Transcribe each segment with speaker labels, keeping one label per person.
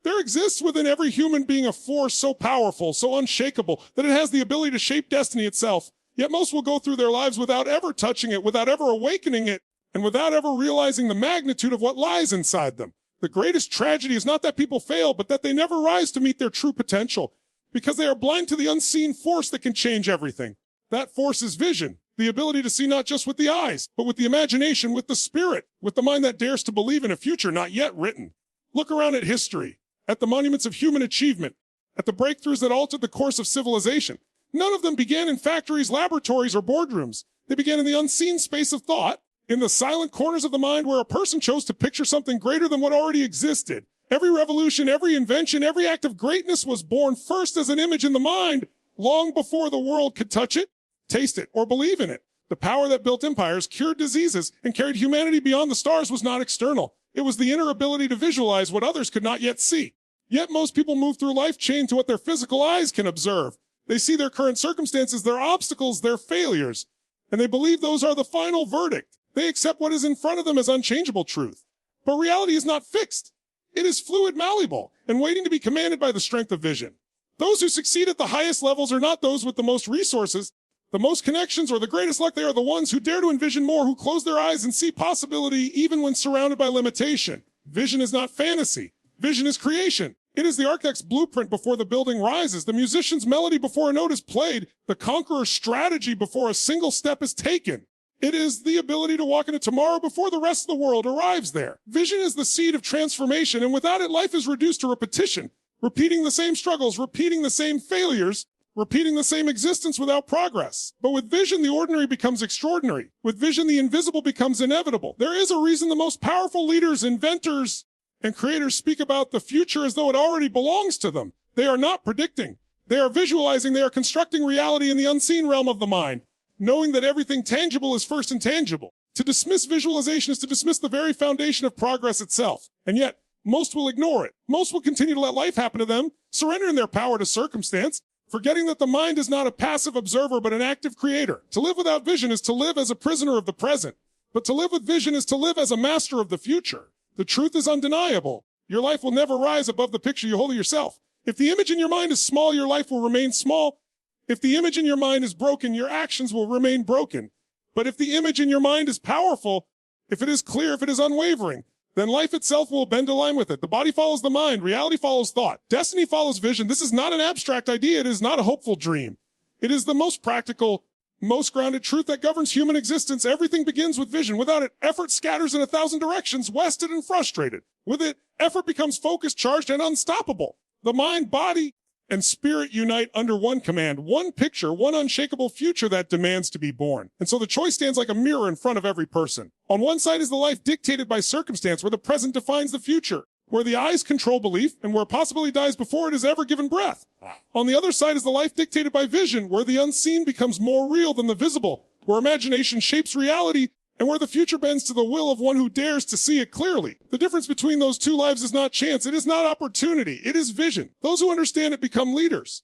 Speaker 1: There exists within every human being a force so powerful, so unshakable, that it has the ability to shape destiny itself. Yet most will go through their lives without ever touching it, without ever awakening it, and without ever realizing the magnitude of what lies inside them. The greatest tragedy is not that people fail, but that they never rise to meet their true potential, because they are blind to the unseen force that can change everything. That force is vision, the ability to see not just with the eyes, but with the imagination, with the spirit, with the mind that dares to believe in a future not yet written. Look around at history, at the monuments of human achievement, at the breakthroughs that altered the course of civilization. None of them began in factories, laboratories, or boardrooms. They began in the unseen space of thought, in the silent corners of the mind where a person chose to picture something greater than what already existed. Every revolution, every invention, every act of greatness was born first as an image in the mind, long before the world could touch it, taste it, or believe in it. The power that built empires, cured diseases, and carried humanity beyond the stars was not external. It was the inner ability to visualize what others could not yet see. Yet most people move through life chained to what their physical eyes can observe. They see their current circumstances, their obstacles, their failures, and they believe those are the final verdict. They accept what is in front of them as unchangeable truth. But reality is not fixed. It is fluid, malleable, and waiting to be commanded by the strength of vision. Those who succeed at the highest levels are not those with the most resources, the most connections, or the greatest luck. They are the ones who dare to envision more, who close their eyes and see possibility even when surrounded by limitation. Vision is not fantasy. Vision is creation. It is the architect's blueprint before the building rises, the musician's melody before a note is played, the conqueror's strategy before a single step is taken. It is the ability to walk into tomorrow before the rest of the world arrives there. Vision is the seed of transformation, and without it, life is reduced to repetition, repeating the same struggles, repeating the same failures, repeating the same existence without progress. But with vision, the ordinary becomes extraordinary. With vision, the invisible becomes inevitable. There is a reason the most powerful leaders, inventors, and creators speak about the future as though it already belongs to them. They are not predicting. They are visualizing. They are constructing reality in the unseen realm of the mind, knowing that everything tangible is first intangible. To dismiss visualization is to dismiss the very foundation of progress itself. And yet, most will ignore it. Most will continue to let life happen to them, surrendering their power to circumstance, forgetting that the mind is not a passive observer but an active creator. To live without vision is to live as a prisoner of the present, but to live with vision is to live as a master of the future. The truth is undeniable. Your life will never rise above the picture you hold of yourself. If the image in your mind is small, your life will remain small. If the image in your mind is broken, your actions will remain broken. But if the image in your mind is powerful, if it is clear, if it is unwavering, then life itself will bend to line with it. The body follows the mind. Reality follows thought. Destiny follows vision. This is not an abstract idea. It is not a hopeful dream. It is the most practical, most grounded truth that governs human existence. Everything begins with vision. Without it, effort scatters in 1,000 directions, wasted and frustrated. With it, effort becomes focused, charged, and unstoppable. The mind, body, and spirit unite under one command, one picture, one unshakable future that demands to be born. And so the choice stands like a mirror in front of every person. On one side is the life dictated by circumstance, where the present defines the future, where the eyes control belief, and where possibility dies before it is ever given breath. On the other side is the life dictated by vision, where the unseen becomes more real than the visible, where imagination shapes reality, and where the future bends to the will of one who dares to see it clearly. The difference between those two lives is not chance. It is not opportunity. It is vision. Those who understand it become leaders.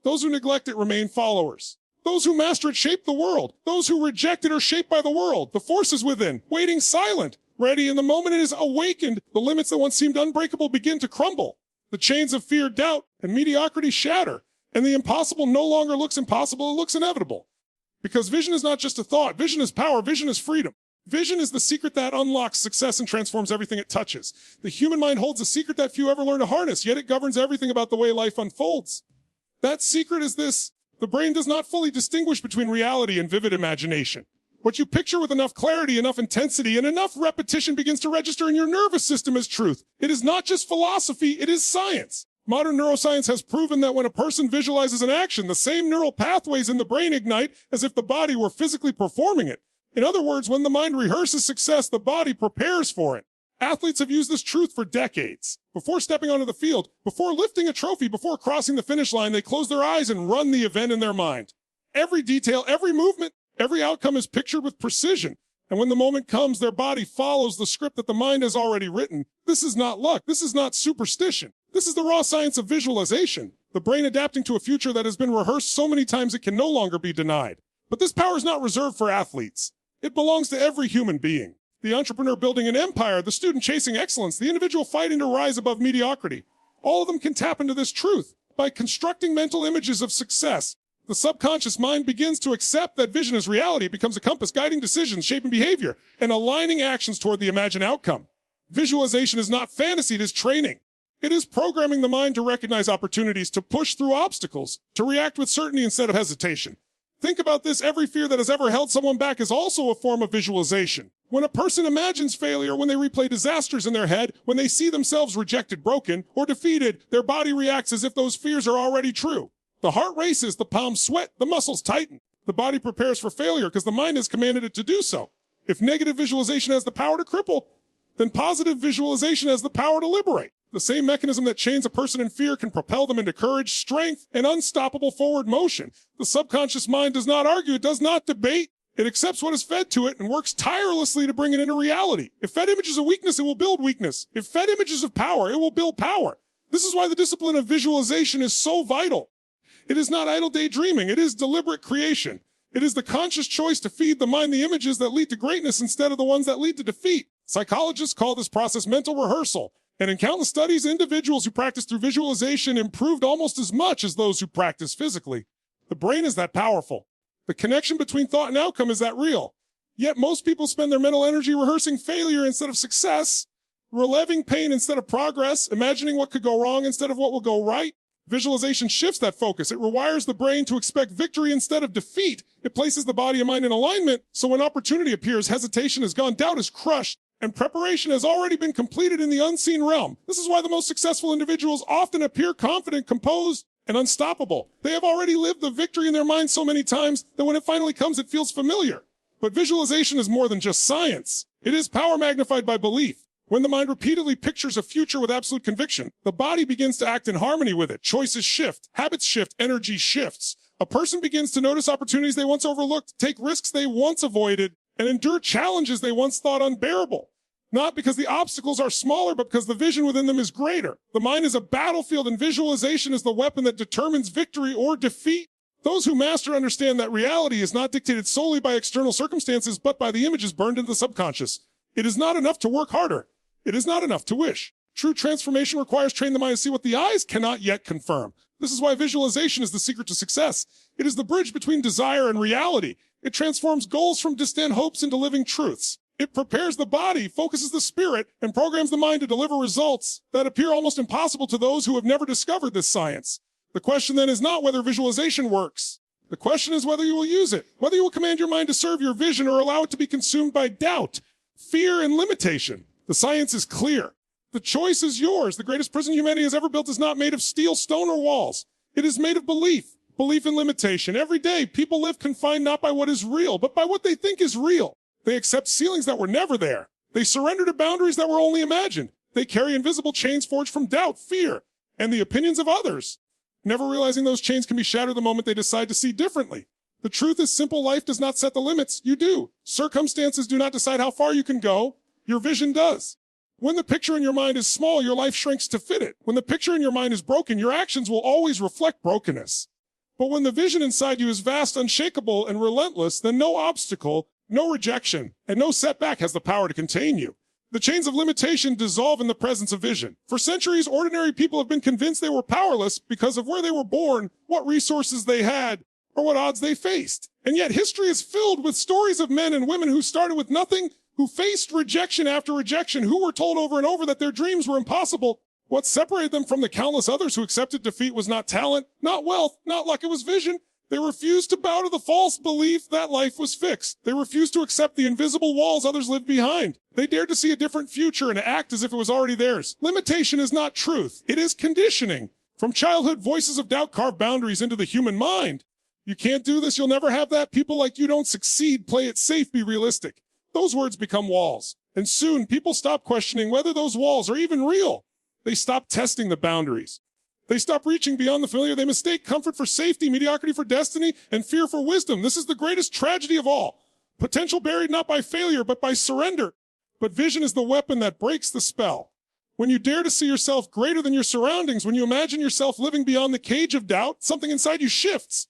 Speaker 1: Those who neglect it remain followers. Those who master it shape the world. Those who reject it are shaped by the world. The forces within, waiting silent, ready, and the moment it is awakened, the limits that once seemed unbreakable begin to crumble. The chains of fear, doubt, and mediocrity shatter, and the impossible no longer looks impossible, it looks inevitable. Because vision is not just a thought. Vision is power. Vision is freedom. Vision is the secret that unlocks success and transforms everything it touches. The human mind holds a secret that few ever learn to harness, yet it governs everything about the way life unfolds. That secret is this: the brain does not fully distinguish between reality and vivid imagination. What you picture with enough clarity, enough intensity, and enough repetition begins to register in your nervous system as truth. It is not just philosophy, it is science. Modern neuroscience has proven that when a person visualizes an action, the same neural pathways in the brain ignite as if the body were physically performing it. In other words, when the mind rehearses success, the body prepares for it. Athletes have used this truth for decades. Before stepping onto the field, before lifting a trophy, before crossing the finish line, they close their eyes and run the event in their mind. Every detail, every movement, every outcome is pictured with precision. And when the moment comes, their body follows the script that the mind has already written. This is not luck. This is not superstition. This is the raw science of visualization. The brain adapting to a future that has been rehearsed so many times it can no longer be denied. But this power is not reserved for athletes. It belongs to every human being. The entrepreneur building an empire, the student chasing excellence, the individual fighting to rise above mediocrity. All of them can tap into this truth by constructing mental images of success. The subconscious mind begins to accept that vision is reality. It becomes a compass guiding decisions, shaping behavior, and aligning actions toward the imagined outcome. Visualization is not fantasy, it is training. It is programming the mind to recognize opportunities, to push through obstacles, to react with certainty instead of hesitation. Think about this, every fear that has ever held someone back is also a form of visualization. When a person imagines failure, when they replay disasters in their head, when they see themselves rejected, broken, or defeated, their body reacts as if those fears are already true. The heart races, the palms sweat, the muscles tighten. The body prepares for failure because the mind has commanded it to do so. If negative visualization has the power to cripple, then positive visualization has the power to liberate. The same mechanism that chains a person in fear can propel them into courage, strength, and unstoppable forward motion. The subconscious mind does not argue, it does not debate. It accepts what is fed to it and works tirelessly to bring it into reality. If fed images of weakness, it will build weakness. If fed images of power, it will build power. This is why the discipline of visualization is so vital. It is not idle daydreaming, it is deliberate creation. It is the conscious choice to feed the mind the images that lead to greatness instead of the ones that lead to defeat. Psychologists call this process mental rehearsal. And in countless studies, individuals who practice through visualization improved almost as much as those who practice physically. The brain is that powerful. The connection between thought and outcome is that real. Yet most people spend their mental energy rehearsing failure instead of success, reliving pain instead of progress, imagining what could go wrong instead of what will go right. Visualization shifts that focus. It rewires the brain to expect victory instead of defeat. It places the body and mind in alignment, so when opportunity appears, hesitation is gone, doubt is crushed, and preparation has already been completed in the unseen realm. This is why the most successful individuals often appear confident, composed, and unstoppable. They have already lived the victory in their mind so many times that when it finally comes, it feels familiar. But visualization is more than just science. It is power magnified by belief. When the mind repeatedly pictures a future with absolute conviction, the body begins to act in harmony with it. Choices shift, habits shift, energy shifts. A person begins to notice opportunities they once overlooked, take risks they once avoided, and endure challenges they once thought unbearable. Not because the obstacles are smaller, but because the vision within them is greater. The mind is a battlefield, and visualization is the weapon that determines victory or defeat. Those who master understand that reality is not dictated solely by external circumstances, but by the images burned into the subconscious. It is not enough to work harder. It is not enough to wish. True transformation requires training the mind to see what the eyes cannot yet confirm. This is why visualization is the secret to success. It is the bridge between desire and reality. It transforms goals from distant hopes into living truths. It prepares the body, focuses the spirit, and programs the mind to deliver results that appear almost impossible to those who have never discovered this science. The question then is not whether visualization works. The question is whether you will use it, whether you will command your mind to serve your vision or allow it to be consumed by doubt, fear, and limitation. The science is clear. The choice is yours. The greatest prison humanity has ever built is not made of steel, stone, or walls. It is made of belief in limitation. Every day, people live confined not by what is real, but by what they think is real. They accept ceilings that were never there. They surrender to boundaries that were only imagined. They carry invisible chains forged from doubt, fear, and the opinions of others, never realizing those chains can be shattered the moment they decide to see differently. The truth is simple. Life does not set the limits. You do. Circumstances do not decide how far you can go. Your vision does. When the picture in your mind is small, your life shrinks to fit it. When the picture in your mind is broken, your actions will always reflect brokenness. But when the vision inside you is vast, unshakable, and relentless, then no obstacle, no rejection, and no setback has the power to contain you. The chains of limitation dissolve in the presence of vision. For centuries, ordinary people have been convinced they were powerless because of where they were born, what resources they had, or what odds they faced. And yet history is filled with stories of men and women who started with nothing, who faced rejection after rejection, who were told over and over that their dreams were impossible. What separated them from the countless others who accepted defeat was not talent, not wealth, not luck, it was vision. They refused to bow to the false belief that life was fixed. They refused to accept the invisible walls others lived behind. They dared to see a different future and act as if it was already theirs. Limitation is not truth. It is conditioning. From childhood, voices of doubt carve boundaries into the human mind. You can't do this, you'll never have that. People like you don't succeed. Play it safe, be realistic. Those words become walls. And soon, people stop questioning whether those walls are even real. They stop testing the boundaries. They stop reaching beyond the familiar. They mistake comfort for safety, mediocrity for destiny, and fear for wisdom. This is the greatest tragedy of all. Potential buried not by failure, but by surrender. But vision is the weapon that breaks the spell. When you dare to see yourself greater than your surroundings, when you imagine yourself living beyond the cage of doubt, something inside you shifts.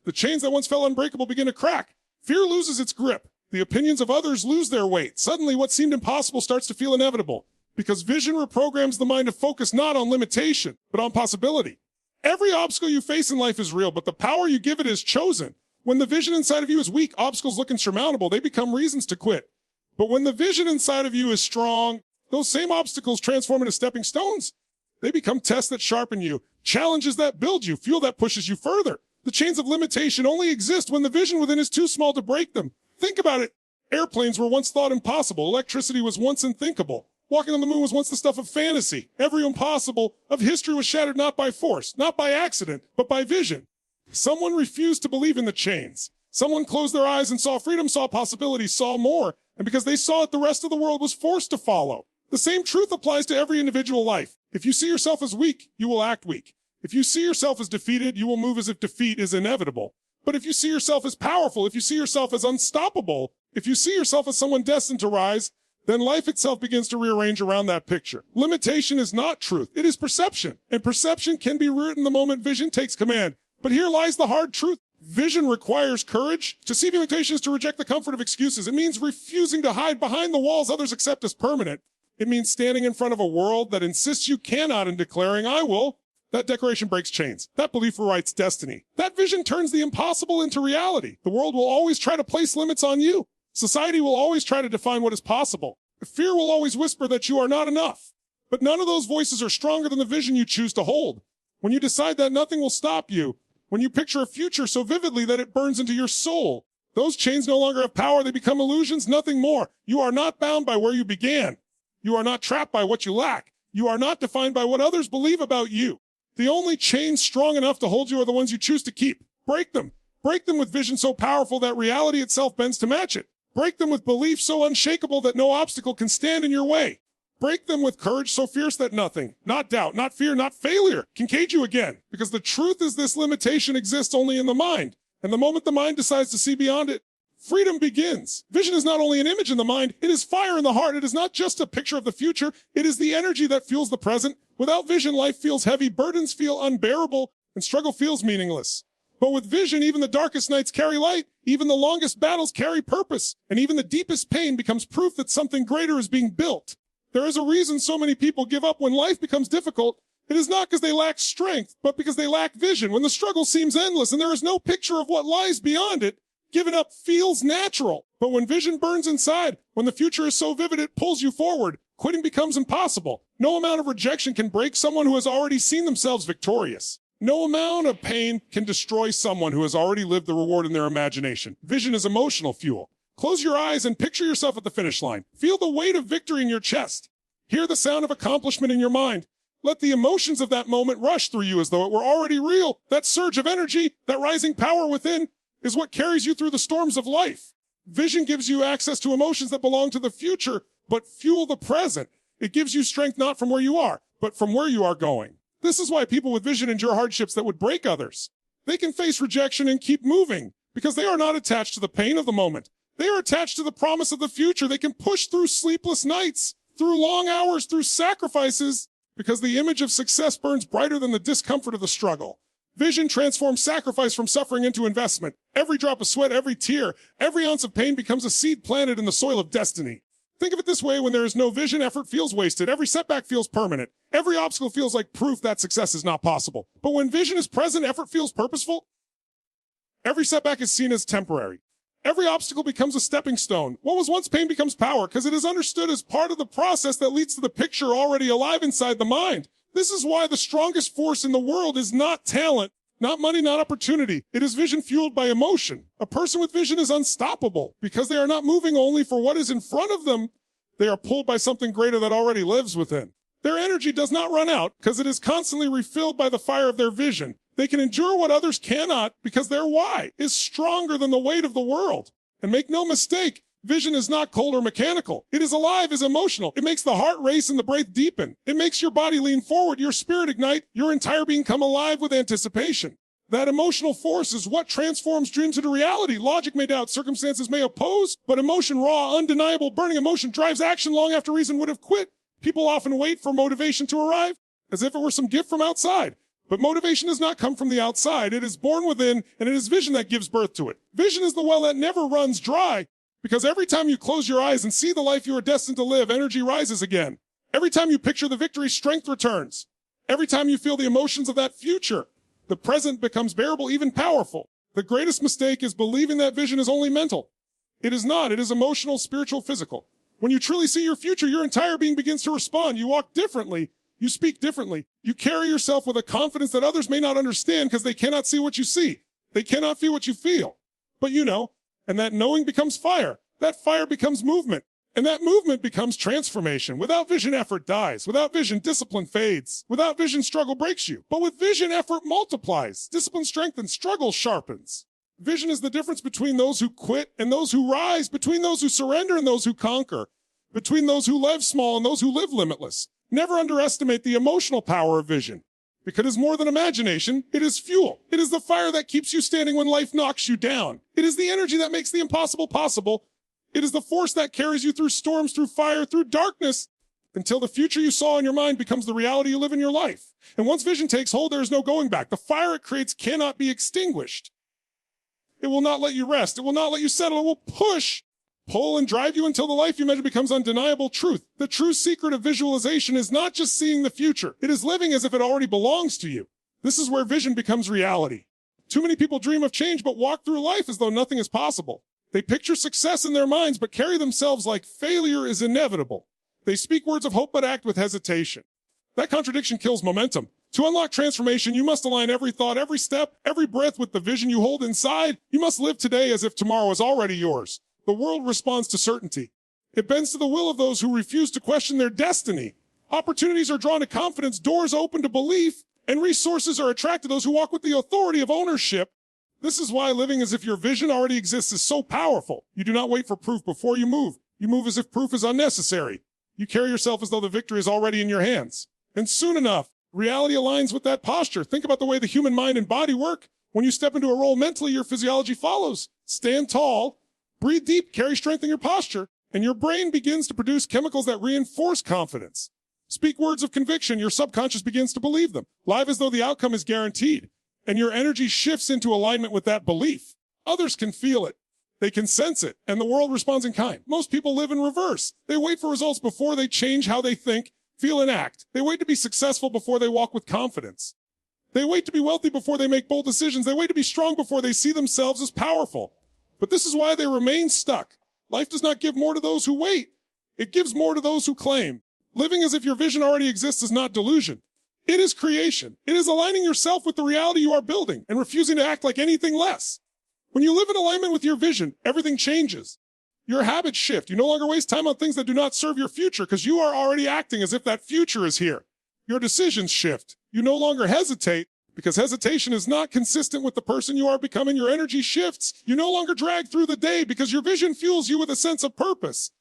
Speaker 1: The chains that once felt unbreakable begin to crack. Fear loses its grip. The opinions of others lose their weight. Suddenly, what seemed impossible starts to feel inevitable. Because vision reprograms the mind to focus not on limitation, but on possibility. Every obstacle you face in life is real, but the power you give it is chosen. When the vision inside of you is weak, obstacles look insurmountable. They become reasons to quit. But when the vision inside of you is strong, those same obstacles transform into stepping stones. They become tests that sharpen you, challenges that build you, fuel that pushes you further. The chains of limitation only exist when the vision within is too small to break them. Think about it. Airplanes were once thought impossible. Electricity was once unthinkable. Walking on the moon was once the stuff of fantasy. Every impossible of history was shattered not by force, not by accident, but by vision. Someone refused to believe in the chains. Someone closed their eyes and saw freedom, saw possibilities, saw more. And because they saw it, the rest of the world was forced to follow. The same truth applies to every individual life. If you see yourself as weak, you will act weak. If you see yourself as defeated, you will move as if defeat is inevitable. But if you see yourself as powerful, if you see yourself as unstoppable, if you see yourself as someone destined to rise, then life itself begins to rearrange around that picture. Limitation is not truth. It is perception. And perception can be rewritten the moment vision takes command. But here lies the hard truth. Vision requires courage. To see limitation is to reject the comfort of excuses. It means refusing to hide behind the walls others accept as permanent. It means standing in front of a world that insists you cannot and declaring, I will. That declaration breaks chains. That belief rewrites destiny. That vision turns the impossible into reality. The world will always try to place limits on you. Society will always try to define what is possible. Fear will always whisper that you are not enough. But none of those voices are stronger than the vision you choose to hold. When you decide that nothing will stop you, when you picture a future so vividly that it burns into your soul, those chains no longer have power. They become illusions, nothing more. You are not bound by where you began. You are not trapped by what you lack. You are not defined by what others believe about you. The only chains strong enough to hold you are the ones you choose to keep. Break them. Break them with vision so powerful that reality itself bends to match it. Break them with belief so unshakable that no obstacle can stand in your way. Break them with courage so fierce that nothing, not doubt, not fear, not failure, can cage you again. Because the truth is this limitation exists only in the mind. And the moment the mind decides to see beyond it, freedom begins. Vision is not only an image in the mind, it is fire in the heart. It is not just a picture of the future. It is the energy that fuels the present. Without vision, life feels heavy, burdens feel unbearable, and struggle feels meaningless. But with vision, even the darkest nights carry light. Even the longest battles carry purpose. And even the deepest pain becomes proof that something greater is being built. There is a reason so many people give up when life becomes difficult. It is not because they lack strength, but because they lack vision. When the struggle seems endless and there is no picture of what lies beyond it, giving up feels natural. But when vision burns inside, when the future is so vivid it pulls you forward, quitting becomes impossible. No amount of rejection can break someone who has already seen themselves victorious. No amount of pain can destroy someone who has already lived the reward in their imagination. Vision is emotional fuel. Close your eyes and picture yourself at the finish line. Feel the weight of victory in your chest. Hear the sound of accomplishment in your mind. Let the emotions of that moment rush through you as though it were already real. That surge of energy, that rising power within, is what carries you through the storms of life. Vision gives you access to emotions that belong to the future, but fuel the present. It gives you strength not from where you are, but from where you are going. This is why people with vision endure hardships that would break others. They can face rejection and keep moving because they are not attached to the pain of the moment. They are attached to the promise of the future. They can push through sleepless nights, through long hours, through sacrifices, because the image of success burns brighter than the discomfort of the struggle. Vision transforms sacrifice from suffering into investment. Every drop of sweat, every tear, every ounce of pain becomes a seed planted in the soil of destiny. Think of it this way, when there is no vision, effort feels wasted. Every setback feels permanent. Every obstacle feels like proof that success is not possible. But when vision is present, effort feels purposeful. Every setback is seen as temporary. Every obstacle becomes a stepping stone. What was once pain becomes power because it is understood as part of the process that leads to the picture already alive inside the mind. This is why the strongest force in the world is not talent, not money, not opportunity. It is vision fueled by emotion. A person with vision is unstoppable because they are not moving only for what is in front of them. They are pulled by something greater that already lives within. Their energy does not run out because it is constantly refilled by the fire of their vision. They can endure what others cannot because their why is stronger than the weight of the world. And make no mistake, vision is not cold or mechanical. It is alive, is emotional. It makes the heart race and the breath deepen. It makes your body lean forward, your spirit ignite, your entire being come alive with anticipation. That emotional force is what transforms dreams into reality. Logic may doubt, circumstances may oppose, but emotion, raw, undeniable, burning emotion drives action long after reason would have quit. People often wait for motivation to arrive as if it were some gift from outside. But motivation does not come from the outside. It is born within, and it is vision that gives birth to it. Vision is the well that never runs dry, because every time you close your eyes and see the life you are destined to live, energy rises again. Every time you picture the victory, strength returns. Every time you feel the emotions of that future, the present becomes bearable, even powerful. The greatest mistake is believing that vision is only mental. It is not. It is emotional, spiritual, physical. When you truly see your future, your entire being begins to respond. You walk differently. You speak differently. You carry yourself with a confidence that others may not understand because they cannot see what you see. They cannot feel what you feel. But you know, and that knowing becomes fire. That fire becomes movement. And that movement becomes transformation. Without vision, effort dies. Without vision, discipline fades. Without vision, struggle breaks you. But with vision, effort multiplies. Discipline strengthens, struggle sharpens. Vision is the difference between those who quit and those who rise, between those who surrender and those who conquer, between those who live small and those who live limitless. Never underestimate the emotional power of vision, because it is more than imagination. It is fuel. It is the fire that keeps you standing when life knocks you down. It is the energy that makes the impossible possible. It is the force that carries you through storms, through fire, through darkness, until the future you saw in your mind becomes the reality you live in your life. And once vision takes hold, there is no going back. The fire it creates cannot be extinguished. It will not let you rest. It will not let you settle. It will push, pull, and drive you until the life you measure becomes undeniable truth. The true secret of visualization is not just seeing the future. It is living as if it already belongs to you. This is where vision becomes reality. Too many people dream of change but walk through life as though nothing is possible. They picture success in their minds but carry themselves like failure is inevitable. They speak words of hope but act with hesitation. That contradiction kills momentum. To unlock transformation, you must align every thought, every step, every breath with the vision you hold inside. You must live today as if tomorrow is already yours. The world responds to certainty. It bends to the will of those who refuse to question their destiny. Opportunities are drawn to confidence, doors open to belief, and resources are attracted to those who walk with the authority of ownership. This is why living as if your vision already exists is so powerful. You do not wait for proof before you move. You move as if proof is unnecessary. You carry yourself as though the victory is already in your hands. And soon enough, reality aligns with that posture. Think about the way the human mind and body work. When you step into a role mentally, your physiology follows. Stand tall, breathe deep, carry strength in your posture, and your brain begins to produce chemicals that reinforce confidence. Speak words of conviction, your subconscious begins to believe them. Live as though the outcome is guaranteed, and your energy shifts into alignment with that belief. Others can feel it. They can sense it, and the world responds in kind. Most people live in reverse. They wait for results before they change how they think, feel, and act. They wait to be successful before they walk with confidence. They wait to be wealthy before they make bold decisions. They wait to be strong before they see themselves as powerful. But this is why they remain stuck. Life does not give more to those who wait. It gives more to those who claim. Living as if your vision already exists is not delusion. It is creation. It is aligning yourself with the reality you are building and refusing to act like anything less. When you live in alignment with your vision, everything changes. Your habits shift. You no longer waste time on things that do not serve your future because you are already acting as if that future is here. Your decisions shift. You no longer hesitate because hesitation is not consistent with the person you are becoming. Your energy shifts. You no longer drag through the day because your vision fuels you with a sense of purpose.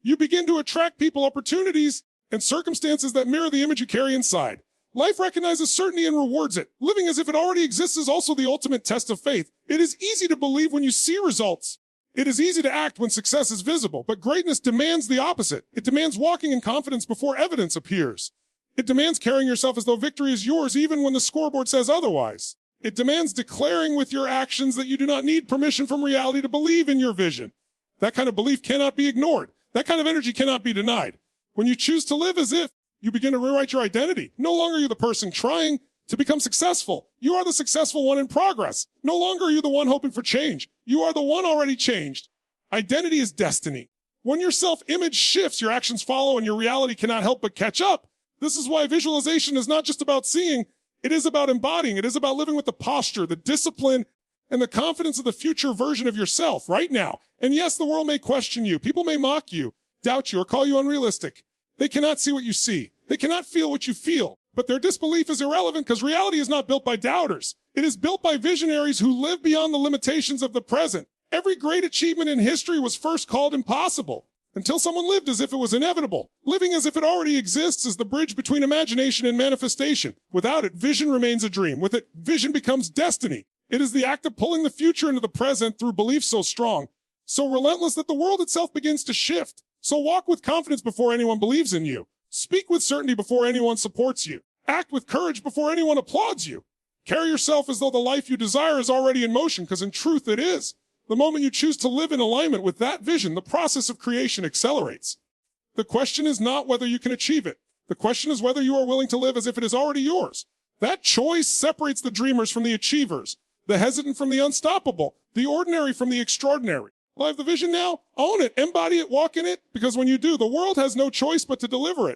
Speaker 1: You begin to attract people, opportunities, and circumstances that mirror the image you carry inside. Life recognizes certainty and rewards it. Living as if it already exists is also the ultimate test of faith. It is easy to believe when you see results. It is easy to act when success is visible, but greatness demands the opposite. It demands walking in confidence before evidence appears. It demands carrying yourself as though victory is yours even when the scoreboard says otherwise. It demands declaring with your actions that you do not need permission from reality to believe in your vision. That kind of belief cannot be ignored. That kind of energy cannot be denied. When you choose to live as if, you begin to rewrite your identity. No longer are you the person trying to become successful. You are the successful one in progress. No longer are you the one hoping for change. You are the one already changed. Identity is destiny. When your self-image shifts, your actions follow and your reality cannot help but catch up. This is why visualization is not just about seeing. It is about embodying. It is about living with the posture, the discipline, and the confidence of the future version of yourself right now. And yes, the world may question you. People may mock you, doubt you, or call you unrealistic. They cannot see what you see. They cannot feel what you feel. But their disbelief is irrelevant because reality is not built by doubters. It is built by visionaries who live beyond the limitations of the present. Every great achievement in history was first called impossible until someone lived as if it was inevitable. Living as if it already exists is the bridge between imagination and manifestation. Without it, vision remains a dream. With it, vision becomes destiny. It is the act of pulling the future into the present through belief so strong, so relentless that the world itself begins to shift. So walk with confidence before anyone believes in you. Speak with certainty before anyone supports you. Act with courage before anyone applauds you. Carry yourself as though the life you desire is already in motion, because in truth it is. The moment you choose to live in alignment with that vision, the process of creation accelerates. The question is not whether you can achieve it. The question is whether you are willing to live as if it is already yours. That choice separates the dreamers from the achievers, the hesitant from the unstoppable, the ordinary from the extraordinary. Well, I have the vision now. Own it, embody it, walk in it, because when you do, the world has no choice but to deliver it.